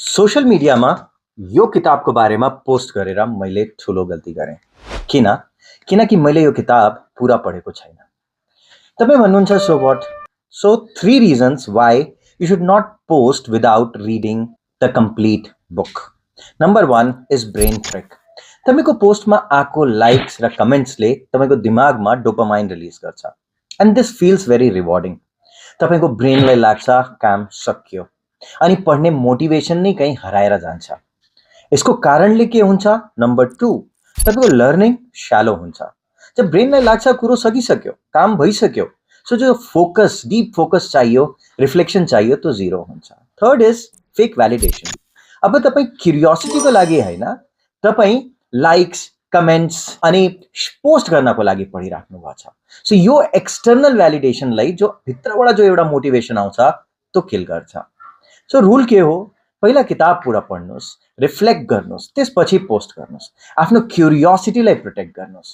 Social मिडियामा यो किताबको बारेमा पोस्ट गरेर मैले ठुलो गल्ती गरेँ। किन? किनकि मैले यो किताब पुरा पढेको छैन। तपाईँ भन्नुहुन्छ so what? So 3 reasons why you should not post without reading the complete book. Number 1 is brain trick. तपाईँको पोस्टमा आएको लाइक्स र कमेन्ट्सले तपाईँको दिमागमा डोपामाइन रिलिज गर्छ and this feels very rewarding. तपाईँको ब्रेनलाई लाग्छ काम सकियो अनि पढ्ने मोटिभेसन नै कहीँ हराएर जान्छ। यसको कारणले के हुन्छ? नम्बर 2, तपाईँको लर्निङ स्यालो हुन्छ। जब ब्रेनलाई लाग्छ कुरो सकिसक्यो, काम भइसक्यो, सो जो फोकस, डीप फोकस चाहियो, रिफ्लेक्सन चाहियो, त्यो जिरो हुन्छ। Third is fake validation. अब तपाईँ क्युरियोसिटीको लागि होइन, तपाईँ लाइक्स, कमेन्ट्स अनि पोस्ट गर्नको लागि पढिराख्नु भएको छ। सो यो एक्सटर्नल भ्यालिडेसनलाई जो भित्रबाट जो एउटा मोटिभेसन आउँछ त्यो किल गर्छ। सो रुल के हो? पहिला किताब पुरा पढ्नुहोस्, रिफ्लेक्ट गर्नुहोस्, त्यसपछि पोस्ट गर्नुहोस्। आफ्नो क्युरियोसिटीलाई प्रोटेक्ट गर्नुहोस्।